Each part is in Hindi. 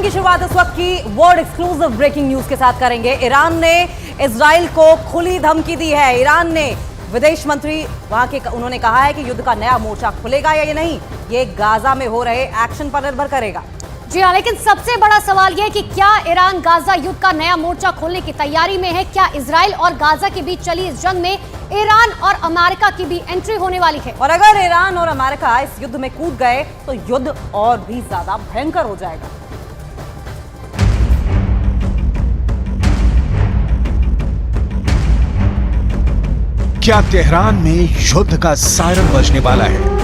की शुरुआत इस वक्त की वर्ल्ड एक्सक्लूसिव ब्रेकिंग न्यूज के साथ करेंगे। ईरान ने इजराइल को खुली धमकी दी है। ईरान ने विदेश मंत्री वहां के उन्होंने कहा है कि युद्ध का नया मोर्चा खुलेगा या ये नहीं, ये गाजा में हो रहे एक्शन पर निर्भर करेगा। जी हाँ, लेकिन सबसे बड़ा सवाल यह है कि क्या ईरान गाजा युद्ध का नया मोर्चा खोलने की तैयारी में है? क्या इजराइल और गाजा के बीच चली इस जंग में ईरान और अमेरिका की भी एंट्री होने वाली है? और अगर ईरान और अमेरिका इस युद्ध में कूद गए तो युद्ध और भी ज्यादा भयंकर हो जाएगा। क्या तेहरान में युद्ध का सायरन बजने वाला है?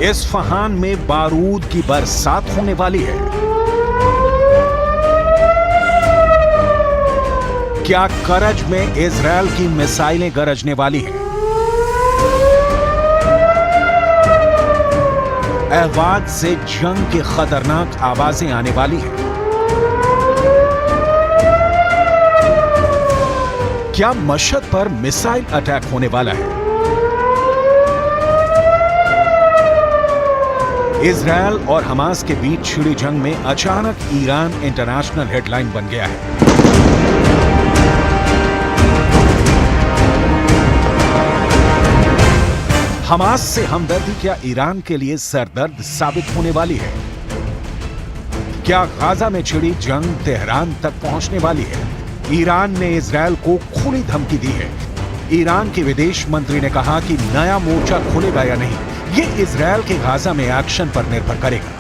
इस्फहान में बारूद की बरसात होने वाली है? क्या करज में इजरायल की मिसाइलें गरजने वाली हैं? अहवाज से जंग की खतरनाक आवाजें आने वाली हैं? क्या मशहद पर मिसाइल अटैक होने वाला है? इजरायल और हमास के बीच छिड़ी जंग में अचानक ईरान इंटरनेशनल हेडलाइन बन गया है। हमास से हमदर्दी क्या ईरान के लिए सरदर्द साबित होने वाली है? क्या गाजा में छिड़ी जंग तेहरान तक पहुंचने वाली है? ईरान ने इजरायल को खुली धमकी दी है। ईरान के विदेश मंत्री ने कहा कि नया मोर्चा खुलेगा या नहीं, ये इजरायल के गाजा में एक्शन पर निर्भर करेगा।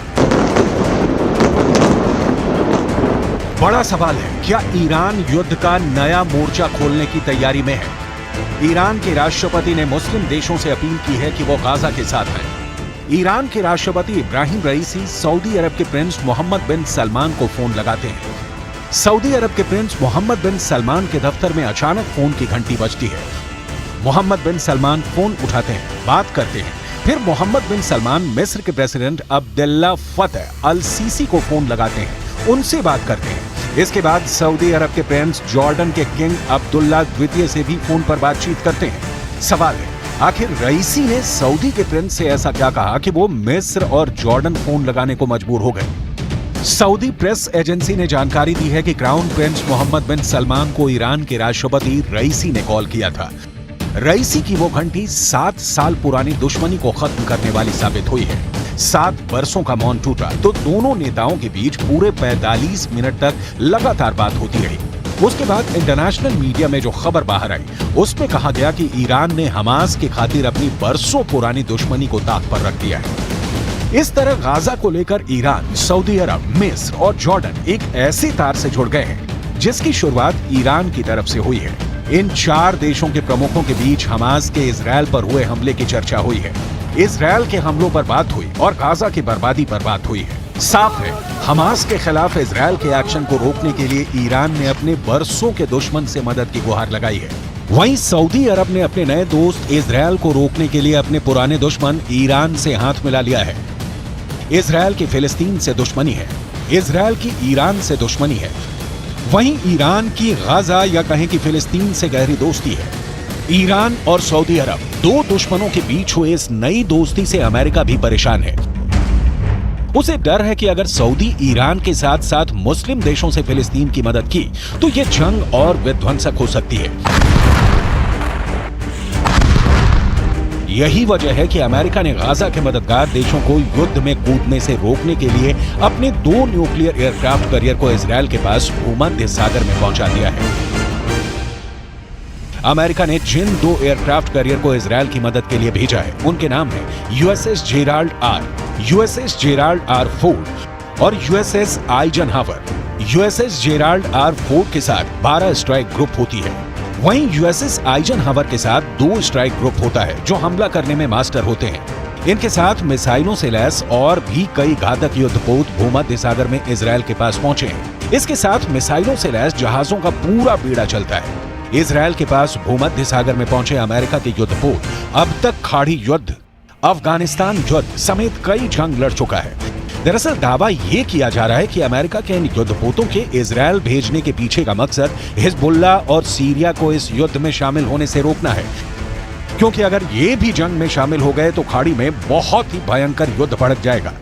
बड़ा सवाल है, क्या ईरान युद्ध का नया मोर्चा खोलने की तैयारी में है? ईरान के राष्ट्रपति ने मुस्लिम देशों से अपील की है कि वो गाजा के साथ हैं। ईरान के राष्ट्रपति इब्राहिम रईसी सऊदी अरब के प्रिंस मोहम्मद बिन सलमान को फोन लगाते हैं। सऊदी अरब के प्रिंस मोहम्मद बिन सलमान के दफ्तर में अचानक फोन की घंटी बजती है। मोहम्मद बिन सलमान फोन उठाते हैं, बात करते हैं। फिर मोहम्मद बिन सलमान मिस्र के प्रेसिडेंट अब्दुल्ला फतह अल सीसी को फोन लगाते हैं, उनसे बात करते हैं। इसके बाद सऊदी अरब के प्रिंस जॉर्डन के किंग अब्दुल्ला द्वितीय से भी फोन पर बातचीत करते हैं। सवाल है, आखिर रईसी ने सऊदी के प्रिंस से ऐसा क्या कहा कि वो मिस्र और जॉर्डन फोन लगाने को मजबूर हो गए? सऊदी प्रेस एजेंसी ने जानकारी दी है कि क्राउन प्रिंस मोहम्मद बिन सलमान को ईरान के राष्ट्रपति रईसी ने कॉल किया था। रईसी की वो घंटी 7 साल पुरानी दुश्मनी को खत्म करने वाली साबित हुई है। 7 वर्षों का मौन टूटा तो दोनों नेताओं के बीच पूरे 45 मिनट तक लगातार बात होती रही। उसके बाद इंटरनेशनल मीडिया में जो खबर बाहर आई, उसमें कहा गया कि ईरान ने हमास की खातिर अपनी बरसों पुरानी दुश्मनी को ताक पर रख दिया है। इस तरह गाजा को लेकर ईरान, सऊदी अरब, मिस्र और जॉर्डन एक ऐसे तार से जुड़ गए हैं जिसकी शुरुआत ईरान की तरफ से हुई है। इन 4 देशों के प्रमुखों के बीच हमास के इजरायल पर हुए हमले की चर्चा हुई है। इजरायल के हमलों पर बात हुई और गाजा की बर्बादी पर बात हुई है। साफ है, हमास के खिलाफ इजरायल के एक्शन को रोकने के लिए ईरान ने अपने बरसों के दुश्मन से मदद की गुहार लगाई है। वहीं सऊदी अरब ने अपने नए दोस्त इजरायल को रोकने के लिए अपने पुराने दुश्मन ईरान से हाथ मिला लिया है। इजरायल की फिलिस्तीन से दुश्मनी है, इजरायल की ईरान से दुश्मनी है। वहीं ईरान की गाजा या कहें कि फिलिस्तीन से गहरी दोस्ती है। ईरान और सऊदी अरब, 2 दुश्मनों के बीच हुए इस नई दोस्ती से अमेरिका भी परेशान है। उसे डर है कि अगर सऊदी ईरान के साथ साथ मुस्लिम देशों से फिलिस्तीन की मदद की तो यह जंग और विध्वंसक हो सकती है। यही वजह है कि अमेरिका ने गाजा के मददगार देशों को युद्ध में कूदने से रोकने के लिए अपने 2 न्यूक्लियर एयरक्राफ्ट कैरियर को इजरायल के पास भूमध्य सागर में पहुंचा दिया है। अमेरिका ने जिन 2 एयरक्राफ्ट कैरियर को इजरायल की मदद के लिए भेजा है, उनके नाम है USS Gerald R, USS Gerald R Ford और USS Eisenhower. USS Gerald R Ford के साथ 12 स्ट्राइक ग्रुप होती है। वहीं यूएसएस आइजनहावर के साथ 2 स्ट्राइक ग्रुप होता है जो हमला करने में मास्टर होते हैं। इनके साथ मिसाइलों से लैस और भी कई घातक युद्धपोत भूमध्य सागर में इजरायल के पास पहुंचे हैं। इसके साथ मिसाइलों से लैस जहाजों का पूरा बीड़ा चलता है। इजरायल के पास भूमध्य सागर में पहुंचे अमेरिका के युद्धपोत अब तक खाड़ी युद्ध, अफगानिस्तान युद्ध समेत कई जंग लड़ चुका है। दरअसल दावा ये किया जा रहा है कि अमेरिका के इन युद्धपोतों के इजरायल भेजने के पीछे का मकसद हिजबुल्लाह और सीरिया को इस युद्ध में शामिल होने से रोकना है। क्योंकि अगर ये भी जंग में शामिल हो गए तो खाड़ी में बहुत ही भयंकर युद्ध भड़क जाएगा।